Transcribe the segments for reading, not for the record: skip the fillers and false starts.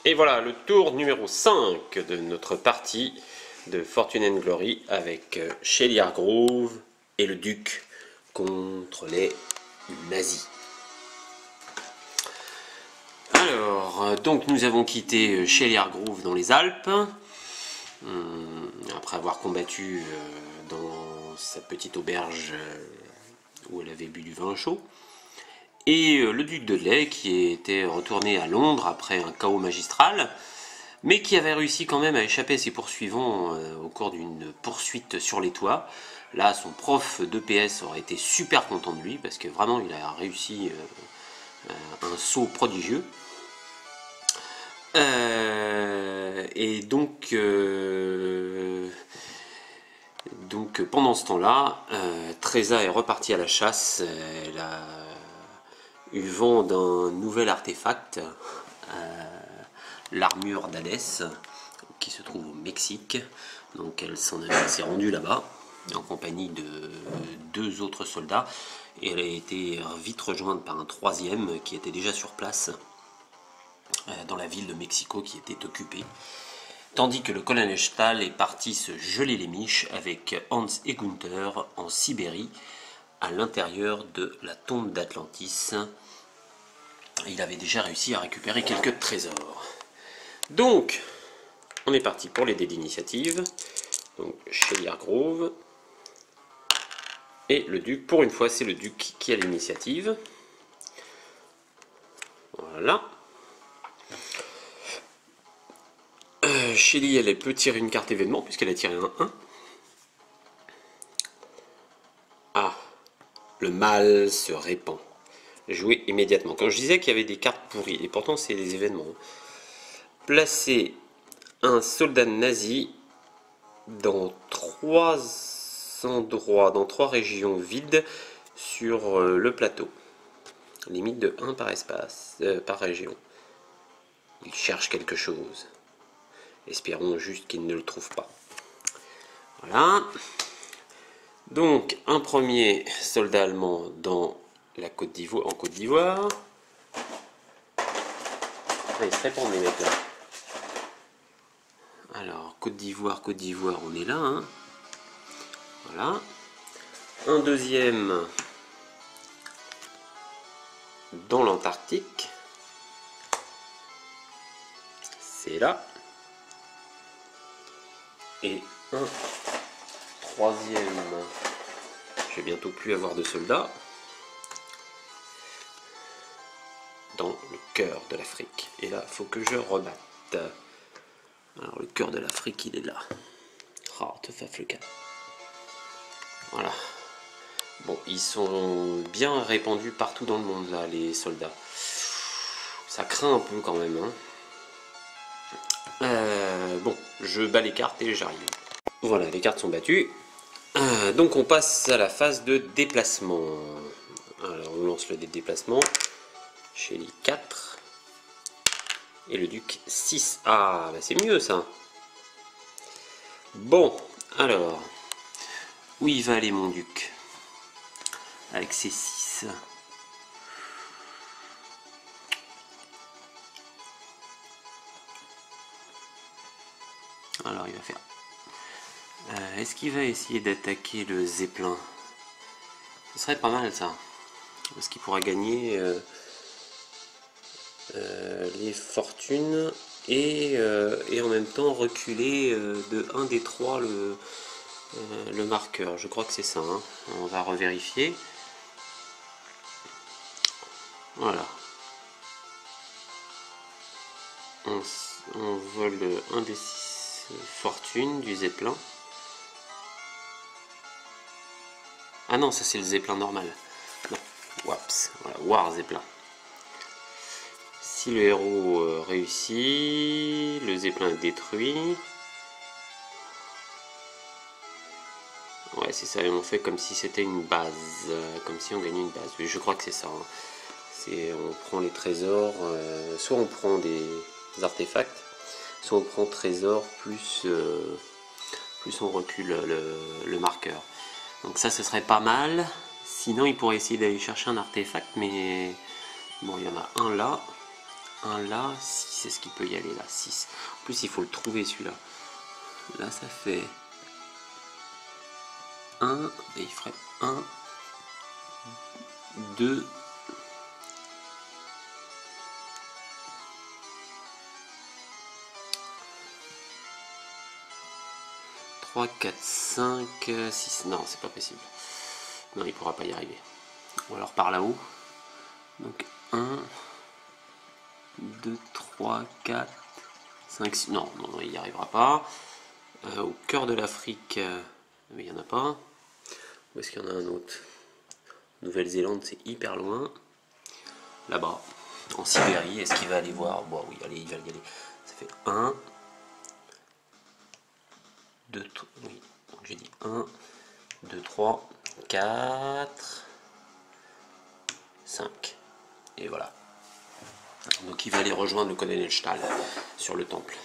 Et voilà le tour numéro 5 de notre partie de Fortune and Glory avec Shelly Hargrove et le Duc contre les nazis. Alors, donc nous avons quitté Shelly Hargrove dans les Alpes, après avoir combattu dans sa petite auberge où elle avait bu du vin chaud. Et le duc de Dudley qui était retourné à Londres après un chaos magistral, mais qui avait réussi quand même à échapper à ses poursuivants au cours d'une poursuite sur les toits. Là, son prof d'EPS aurait été super content de lui, parce que vraiment il a réussi un saut prodigieux. Et donc pendant ce temps-là, Tresa est repartie à la chasse. Elle a eu vent d'un nouvel artefact, l'armure d'Hadès, qui se trouve au Mexique. Donc elle s'est rendue là-bas en compagnie de 2 autres soldats, et elle a été vite rejointe par un 3e qui était déjà sur place dans la ville de Mexico qui était occupée. Tandis que le colonel Stahl est parti se geler les miches avec Hans et Gunther en Sibérie, à l'intérieur de la tombe d'Atlantis. Il avait déjà réussi à récupérer quelques trésors. Donc, on est parti pour les dés d'initiative. Donc, Shelly Hargrove. Et le duc, pour une fois, c'est le duc qui a l'initiative. Voilà. Shelly, elle peut tirer une carte événement, puisqu'elle a tiré un 1. Ah, le mal se répand. Jouer immédiatement. Quand je disais qu'il y avait des cartes pourries, et pourtant c'est des événements. Placer un soldat nazi dans 3 endroits, dans 3 régions vides sur le plateau. Limite de 1 par espace, par région. Il cherche quelque chose. Espérons juste qu'il ne le trouve pas. Voilà. Donc, un premier soldat allemand dans la Côte d'Ivoire, en Côte d'Ivoire. Ah, ils se répandent les mecs là. Alors, Côte d'Ivoire, on est là. Hein. Voilà. Un deuxième dans l'Antarctique. C'est là. Et un troisième. Je vais bientôt plus avoir de soldats. Dans le cœur de l'Afrique. Et là, il faut que je rebatte. Alors, le cœur de l'Afrique, il est là. Heart of Africa. Voilà. Bon, ils sont bien répandus partout dans le monde, là, les soldats. Ça craint un peu quand même. Hein. Bon, je bats les cartes et j'arrive. Voilà, les cartes sont battues. Donc, on passe à la phase de déplacement. Alors, on lance le dé de déplacement. Shelly 4 et le duc 6. Ah, bah c'est mieux ça. Bon, alors, où il va aller mon duc avec ses 6? Alors, il va faire... Est-ce qu'il va essayer d'attaquer le Zeppelin? Ce serait pas mal ça. Parce qu'il pourra gagner... les fortunes et en même temps reculer de 1 des 3 le marqueur. Je crois que c'est ça. Hein. On va revérifier. Voilà. On vole 1 des 6 fortunes du Zeppelin. Ah non, ça c'est le Zeppelin normal. Non. Waps. Voilà, War Zeppelin. Si le héros réussit, le Zeppelin est détruit. Ouais, c'est ça, on fait comme si c'était une base, comme si on gagnait une base. Mais je crois que c'est ça. Hein. On prend les trésors, soit on prend des artefacts, soit on prend trésor plus on recule le marqueur. Donc ça, ce serait pas mal. Sinon, il pourrait essayer d'aller chercher un artefact, mais bon, il y en a un là. un là, 6, est-ce qu'il peut y aller là? 6. En plus, il faut le trouver celui-là. Là, ça fait 1, et il ferait 1, 2, 3, 4, 5, 6. Non, c'est pas possible. Non, il pourra pas y arriver. Ou alors par là-haut. Donc 1, 2, 3, 4, 5, 6. Non, non, non, il n'y arrivera pas. Au cœur de l'Afrique, mais il n'y en a pas. Où est-ce qu'il y en a un autre? Nouvelle-Zélande, c'est hyper loin. Là-bas, en Sibérie, est-ce qu'il va aller voir? Bon, oui, allez, il va y aller. Ça fait 1, 2, 3, oui. Donc j'ai dit 1, 2, 3, 4, 5. Et voilà. Donc il va aller rejoindre le colonel Stahl sur le temple.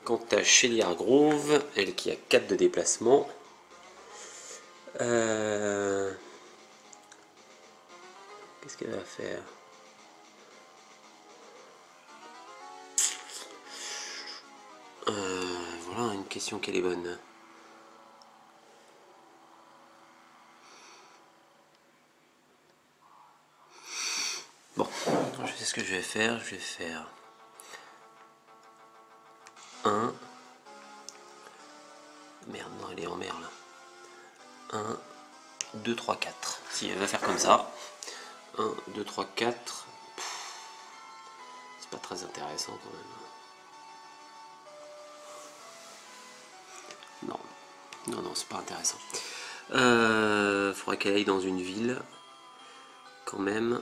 Quant à Shellyar Grove, elle qui a 4 de déplacement, qu'est-ce qu'elle va faire? Voilà une question qui est bonne. Bon, je sais ce que je vais faire. Je vais faire 1. Merde, non, elle est en mer là. 1, 2, 3, 4. Si elle va faire comme ça. 1, 2, 3, 4. C'est pas très intéressant quand même. Non, non, non, c'est pas intéressant. Faudrait qu'elle aille dans une ville quand même.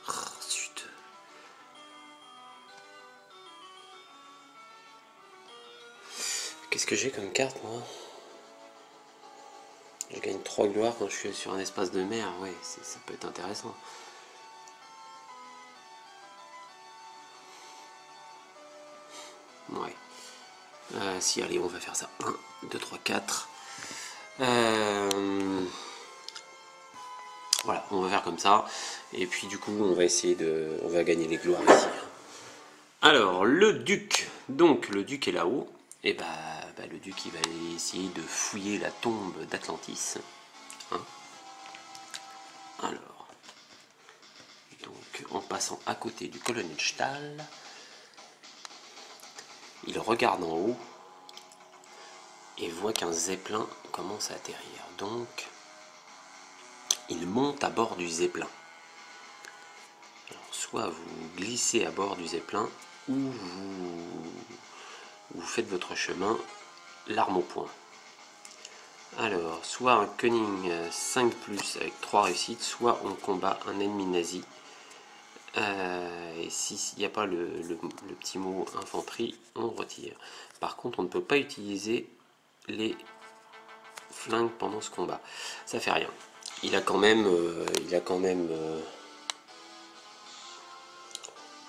Oh, zut. Qu'est-ce que j'ai comme carte moi? Je gagne 3 gloires quand je suis sur un espace de mer. Ouais, ça peut être intéressant. Ouais. Si, allez, on va faire ça. 1, 2, 3, 4. Voilà, on va faire comme ça. Et puis du coup, on va essayer de... On va gagner les gloires ici. Alors, le duc. Donc, le duc est là-haut. Et bah, le duc, il va essayer de fouiller la tombe d'Atlantis. Hein? Alors, donc, en passant à côté du colonel Stahl, il regarde en haut et voit qu'un zeppelin commence à atterrir. Donc, il monte à bord du zeppelin. Alors, soit vous glissez à bord du zeppelin, ou vous faites votre chemin, l'arme au poing. Alors, soit un cunning 5+, avec 3 réussites, soit on combat un ennemi nazi. Et s'il n'y a pas le petit mot infanterie, on retire. Par contre, on ne peut pas utiliser les flingues pendant ce combat. Ça fait rien. Il a quand même...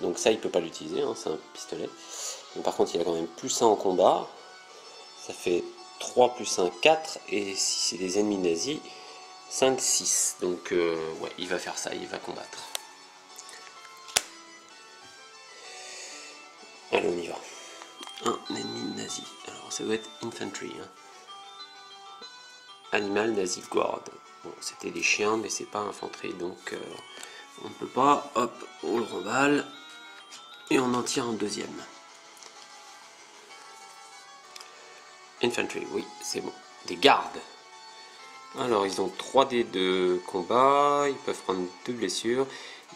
donc ça, il peut pas l'utiliser, hein, c'est un pistolet. Mais par contre, il a quand même +1 en combat. Ça fait 3 + 1, 4. Et si c'est des ennemis nazis, 5, 6. Donc, ouais, il va faire ça, il va combattre. Allez, on y va. Un ennemi nazi. Alors, ça doit être infantry. Hein. Animal nazi guard. Bon, c'était des chiens, mais c'est pas infanterie, donc on ne peut pas. Hop, on le remballe. Et on en tire un deuxième. Infantry, oui, c'est bon. Des gardes. Alors, ils ont 3 dés de combat. Ils peuvent prendre 2 blessures.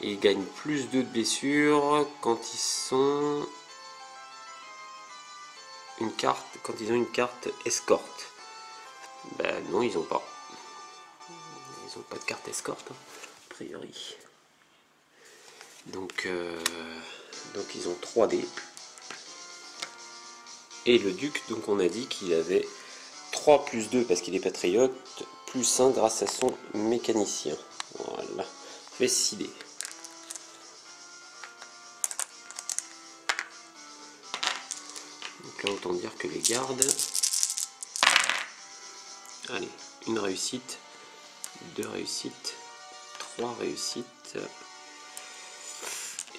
Et ils gagnent +2 de blessures quand ils sont... quand ils ont une carte escorte. Ben non, ils n'ont pas. Ils n'ont pas de carte escorte, hein, a priori. Donc ils ont 3 dés. Et le duc, donc on a dit qu'il avait 3 + 2 parce qu'il est patriote, +1 grâce à son mécanicien. Voilà, fait 6 dés. Donc là, autant dire que les gardes... Allez, une réussite, 2 réussites, 3 réussites.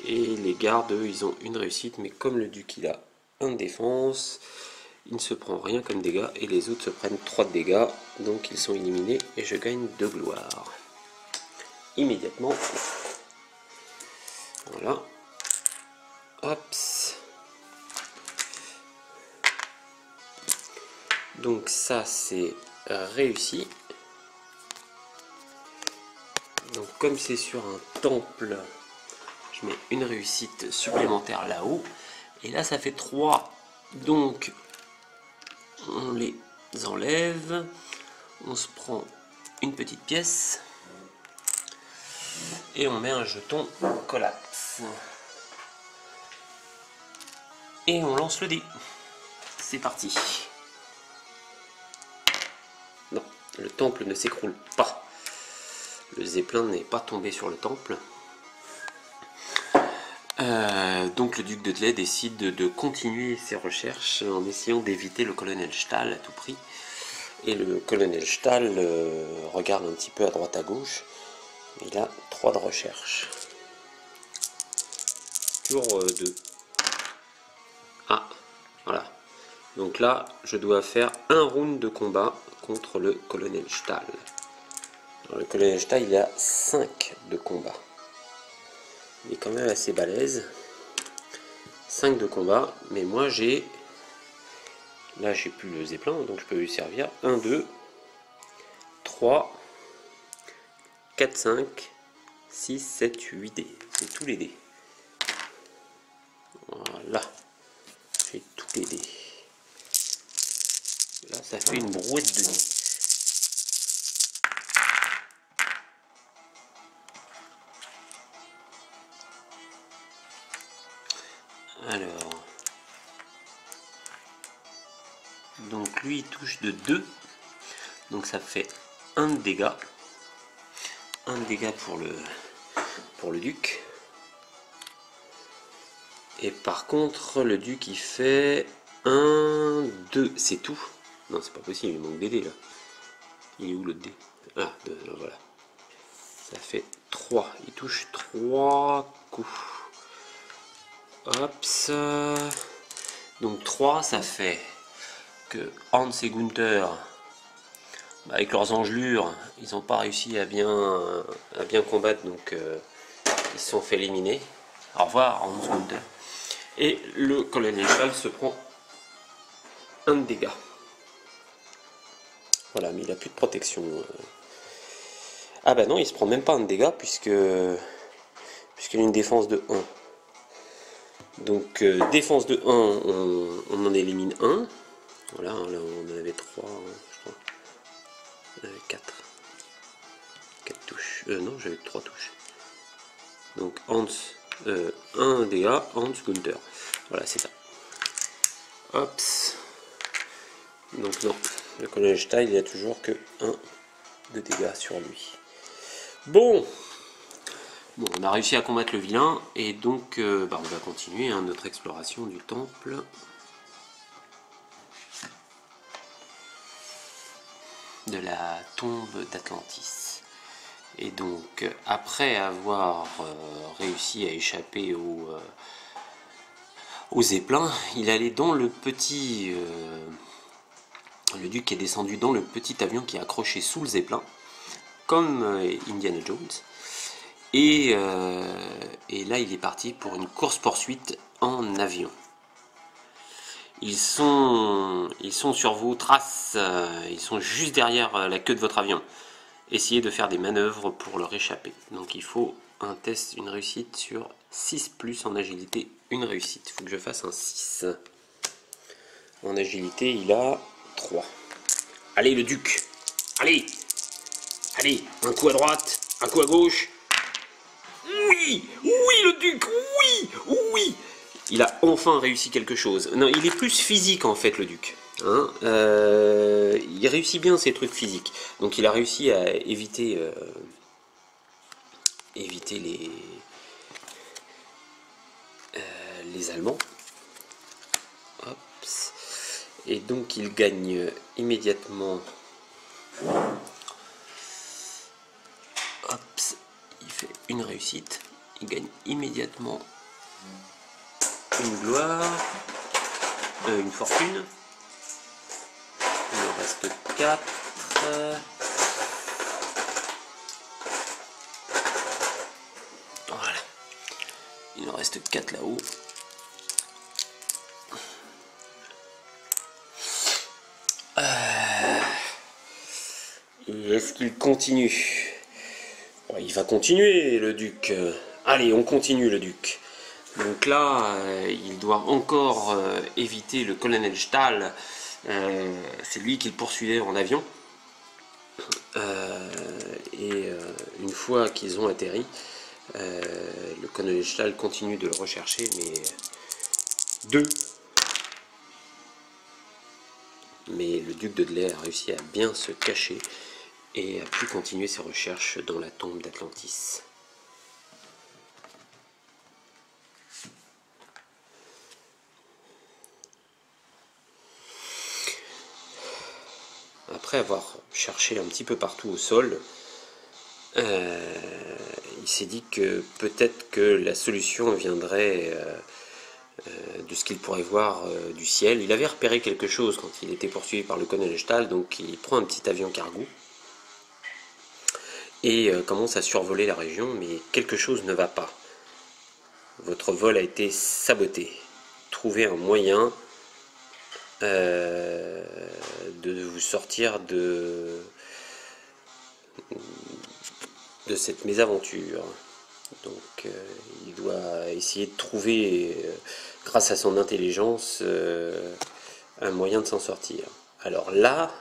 Et les gardes, eux, ils ont une réussite, mais comme le duc il a 1 de défense, il ne se prend rien comme dégâts, et les autres se prennent 3 de dégâts, donc ils sont éliminés, et je gagne 2 gloires. Immédiatement. Voilà. Hop. Donc ça c'est réussi. Donc comme c'est sur un temple, je mets une réussite supplémentaire là-haut. Et là ça fait 3. Donc on les enlève. On se prend une petite pièce. Et on met un jeton collapse. Et on lance le dé. C'est parti. Non, le temple ne s'écroule pas. Le zeppelin n'est pas tombé sur le temple. Donc le duc de Dlé décide de continuer ses recherches en essayant d'éviter le colonel Stahl à tout prix. Et le colonel Stahl regarde un petit peu à droite à gauche. Il a 3 de recherche. Tour 2. Ah, voilà. Donc là, je dois faire un round de combat contre le colonel Stahl. Alors, le colonel Stahl, il a 5 de combat. Il est quand même assez balèze. 5 de combat, mais moi j'ai... Là, j'ai plus le zeppelin, donc je peux lui servir. 1, 2, 3, 4, 5, 6, 7, 8 dés. C'est tous les dés. Voilà. J'ai tous les dés. Là, ça fait une brouette de dés. Alors, donc lui il touche de 2, donc ça fait 1 de dégâts, 1 de dégâts pour le duc. Et par contre le duc il fait 1, 2, c'est tout. Non c'est pas possible, il manque des dés là. Il est où l'autre dé? Ah, voilà. Ça fait 3, il touche 3 coups. Hop, ça. Donc 3, ça fait que Hans et Gunther, avec leurs engelures, ils n'ont pas réussi à bien combattre, donc ils se sont fait éliminer. Au revoir Hans Gunther. Et le colonel Stahl se prend 1 de dégâts. Voilà, mais il n'a plus de protection. Ah bah non, il se prend même pas 1 de dégâts puisqu'il a une défense de 1. Donc défense de 1, on en élimine 1. Voilà, là on en avait 3, je crois. On avait 4. 4 touches. Non, j'avais 3 touches. Donc Hans, 1 dégât, Hans Gunther. Voilà, c'est ça. Hop. Donc non, le colonel Stahl, il a toujours que 1 de dégâts sur lui. Bon, on a réussi à combattre le vilain, et donc on va continuer notre exploration du temple. De la tombe d'Atlantis. Et donc, après avoir réussi à échapper au zeppelin, il allait dans le petit... le duc est descendu dans le petit avion qui est accroché sous le zeppelin, comme Indiana Jones. Et là, il est parti pour une course-poursuite en avion. Ils sont sur vos traces, ils sont juste derrière la queue de votre avion. Essayez de faire des manœuvres pour leur échapper. Donc il faut un test, une réussite sur 6+, en agilité, une réussite. Il faut que je fasse un 6. En agilité, il a 3. Allez le duc, allez, allez, un coup à droite, un coup à gauche. Oui, oui le duc, oui, oui. Il a enfin réussi quelque chose. Non, il est plus physique en fait le duc. Hein, il réussit bien ces trucs physiques. Donc il a réussi à éviter les Allemands. Hop. Et donc il gagne immédiatement. Hop. réussite. Il gagne immédiatement une gloire, une fortune. Il en reste 4. Voilà. Il en reste 4 là-haut. Et est-ce qu'il continue? Bon, il va continuer, le duc. Allez, on continue, le duc. Donc là, il doit encore éviter le colonel Stahl. C'est lui qui le poursuivait en avion. Une fois qu'ils ont atterri, le colonel Stahl continue de le rechercher, mais le duc de Delay a réussi à bien se cacher et a pu continuer ses recherches dans la tombe d'Atlantis. Après avoir cherché un petit peu partout au sol, il s'est dit que peut-être que la solution viendrait de ce qu'il pourrait voir du ciel. Il avait repéré quelque chose quand il était poursuivi par le colonel Stahl, donc il prend un petit avion cargo et commence à survoler la région, mais quelque chose ne va pas. Votre vol a été saboté. Trouvez un moyen de vous sortir de cette mésaventure. Donc il doit essayer de trouver, grâce à son intelligence, un moyen de s'en sortir. Alors là,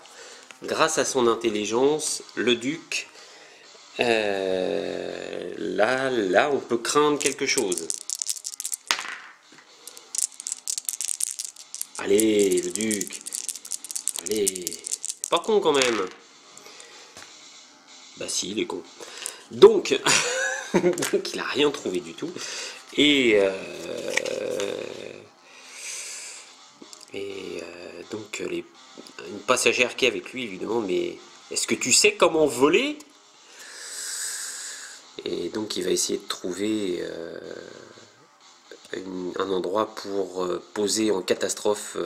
grâce à son intelligence, le duc, là on peut craindre quelque chose. Allez, le duc. Allez. C'est pas con quand même. Bah si, il est con. Donc, donc il a rien trouvé du tout. Et donc une passagère qui est avec lui lui demande, mais est-ce que tu sais comment voler? Et donc il va essayer de trouver un endroit pour poser en catastrophe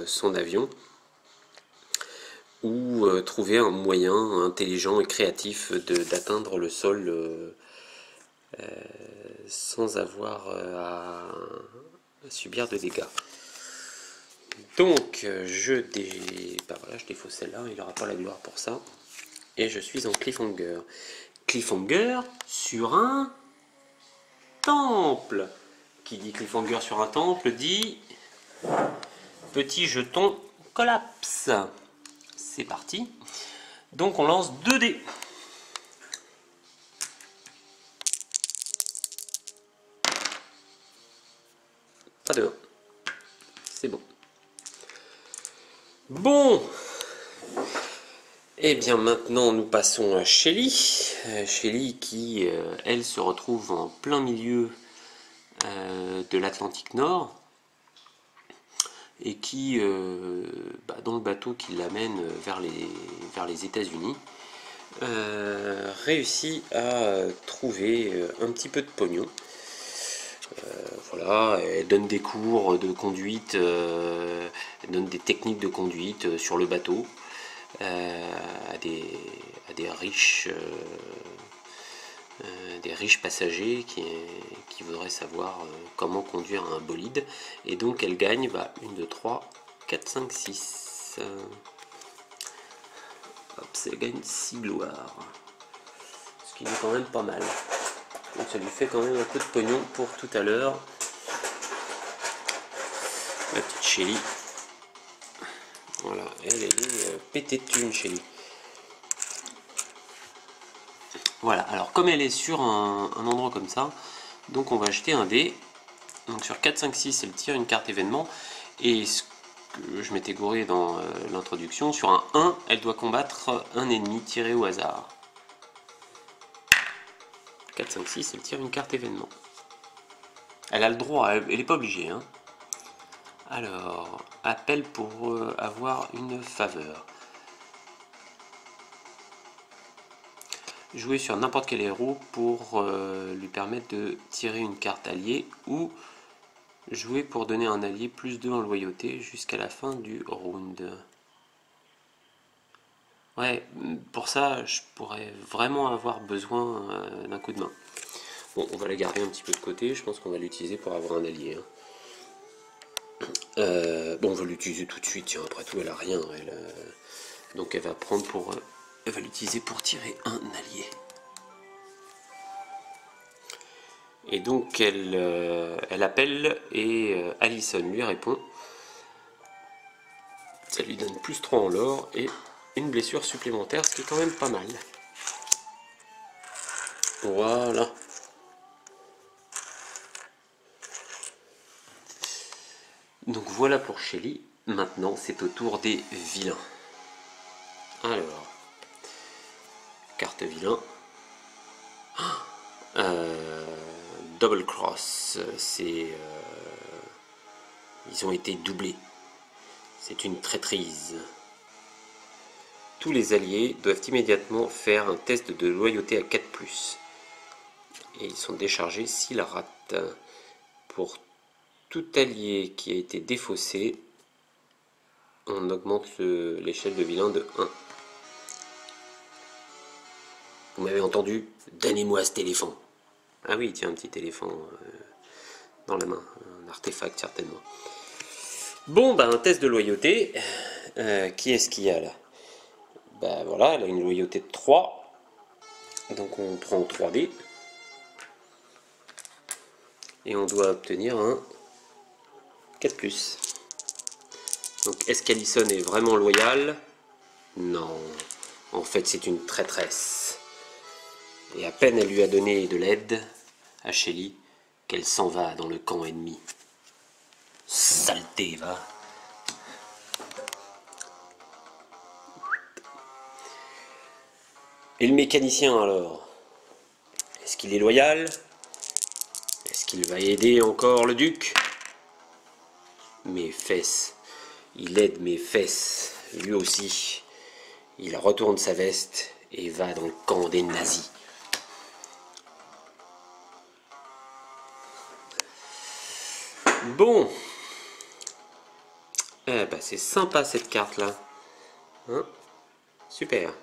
son avion, ou trouver un moyen intelligent et créatif d'atteindre le sol sans avoir à subir de dégâts. Donc je défausse celle-là, il n'aura pas la gloire pour ça. Et je suis en cliffhanger. Cliffhanger sur un temple. Qui dit cliffhanger sur un temple dit petit jeton collapse. C'est parti. Donc on lance 2 dés. Pas de 1. C'est bon. Bon. Et bien maintenant nous passons à Shelly. Shelly qui, elle, se retrouve en plein milieu de l'Atlantique Nord. Et qui, dans le bateau qui l'amène vers les États-Unis, réussit à trouver un petit peu de pognon. Voilà, elle donne des cours de conduite, elle donne des techniques de conduite sur le bateau à des riches passagers qui voudraient savoir comment conduire un bolide. Et donc elle gagne 1, 2, 3, 4, 5, 6. Hop, elle gagne 6 gloires. Ce qui est quand même pas mal. Donc ça lui fait quand même un peu de pognon pour tout à l'heure. La petite Shelly. Voilà, elle est pétée de thunes, Shelly. Voilà, alors comme elle est sur un endroit comme ça, donc on va jeter un dé. Donc sur 4, 5, 6, elle tire une carte événement. Et ce que je m'étais gouré dans l'introduction, sur un 1, elle doit combattre un ennemi tiré au hasard. 4, 5, 6, elle tire une carte événement. Elle a le droit, elle n'est pas obligée. Hein. Alors, appel pour avoir une faveur. Jouer sur n'importe quel héros pour lui permettre de tirer une carte alliée ou jouer pour donner à un allié +2 en loyauté jusqu'à la fin du round. Ouais, pour ça, je pourrais vraiment avoir besoin d'un coup de main. Bon, on va la garder un petit peu de côté, je pense qu'on va l'utiliser pour avoir un allié. Hein. Bon, on va l'utiliser tout de suite, tiens, après tout, elle a rien. Donc elle va prendre pour... elle va l'utiliser pour tirer un allié. Et donc elle appelle et Allison lui répond. Ça lui donne +3 en lore et une blessure supplémentaire, ce qui est quand même pas mal. Voilà. Donc voilà pour Shelly. Maintenant, c'est au tour des vilains. Alors, carte vilain. Double Cross, c'est... ils ont été doublés. C'est une traîtrise. Tous les alliés doivent immédiatement faire un test de loyauté à 4+. Et ils sont déchargés s'ils ratent. Pour tout allié qui a été défaussé, on augmente l'échelle de vilain de 1. Vous m'avez entendu? Donnez-moi cet éléphant. Ah oui, tiens, un petit éléphant dans la main. Un artefact, certainement. Bon, bah, un test de loyauté. Qui est-ce qu'il y a là? Bah voilà, elle a une loyauté de 3. Donc on prend 3D. Et on doit obtenir un 4+. Donc est-ce qu'Allison est vraiment loyale? Non. En fait, c'est une traîtresse. Et à peine elle lui a donné de l'aide à Shelly qu'elle s'en va dans le camp ennemi. Saleté, va. Et le mécanicien alors? Est-ce qu'il est loyal? Est-ce qu'il va aider encore le duc? Mes fesses. Il aide mes fesses, lui aussi. Il retourne sa veste et va dans le camp des nazis. Bon. Eh ben, c'est sympa cette carte là. Hein? Super.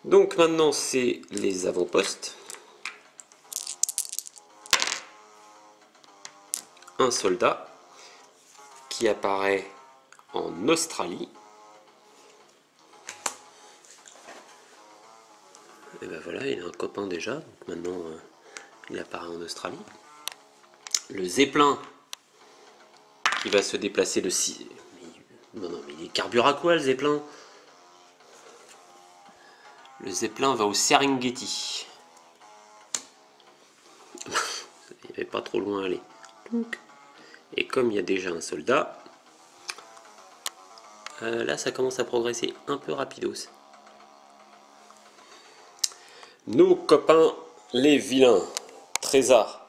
Donc maintenant c'est les avant-postes. Un soldat qui apparaît en Australie. Et ben voilà, il a un copain déjà, donc maintenant il apparaît en Australie. Le Zeppelin qui va se déplacer de 6. Non, mais il est carbure à quoi le Zeppelin? Le Zeppelin va au Serengeti. Il n'y avait pas trop loin à aller. Et comme il y a déjà un soldat, là ça commence à progresser un peu rapidos. Nos copains les vilains. Tresa.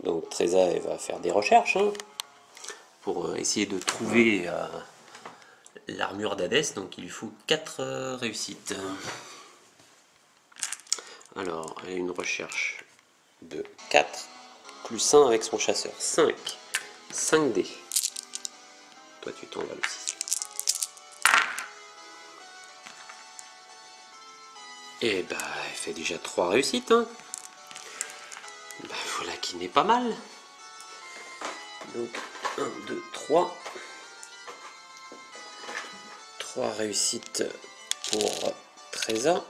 Donc Tresa elle va faire des recherches hein, pour essayer de trouver l'armure d'Hadès. Donc il lui faut 4 réussites. Alors elle a une recherche de 4 plus 1 avec son chasseur. 5. 5D. Toi tu t'en vas le 6. Et bah elle fait déjà 3 réussites. Hein. Bah voilà qui n'est pas mal. Donc 1, 2, 3. 3 réussites pour Tresa.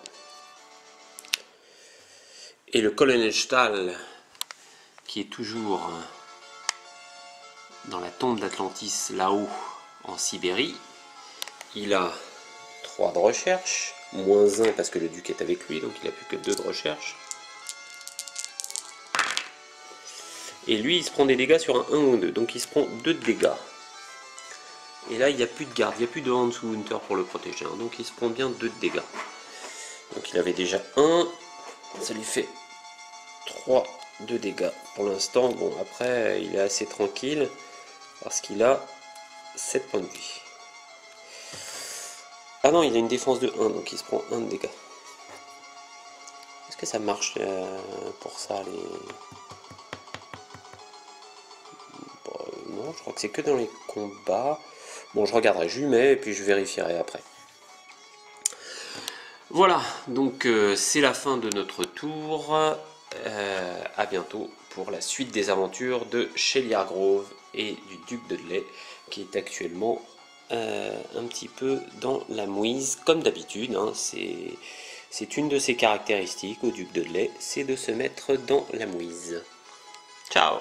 Et le colonel Stahl qui est toujours dans la tombe d'Atlantis là-haut en Sibérie. Il a 3 de recherche, moins 1 parce que le duc est avec lui, donc il n'a plus que 2 de recherche. Et lui il se prend des dégâts sur un 1 ou 2, donc il se prend 2 de dégâts. Et là il n'y a plus de garde, il n'y a plus de Hans Hunter pour le protéger, hein, donc il se prend bien 2 de dégâts. Donc il avait déjà 1, ça lui fait 3 de dégâts pour l'instant. Bon après il est assez tranquille parce qu'il a 7 points de vie. Ah non, il a une défense de 1, donc il se prend 1 de dégâts. Est-ce que ça marche pour ça les... Bon, non, je crois que c'est que dans les combats. Bon, je regarderai, je lui mets et puis je vérifierai après. Voilà, donc c'est la fin de notre tour. À bientôt pour la suite des aventures de Shelia Grove et du duc de Dudley, qui est actuellement un petit peu dans la mouise, comme d'habitude. Hein, c'est une de ses caractéristiques au duc de Dudley, c'est de se mettre dans la mouise. Ciao!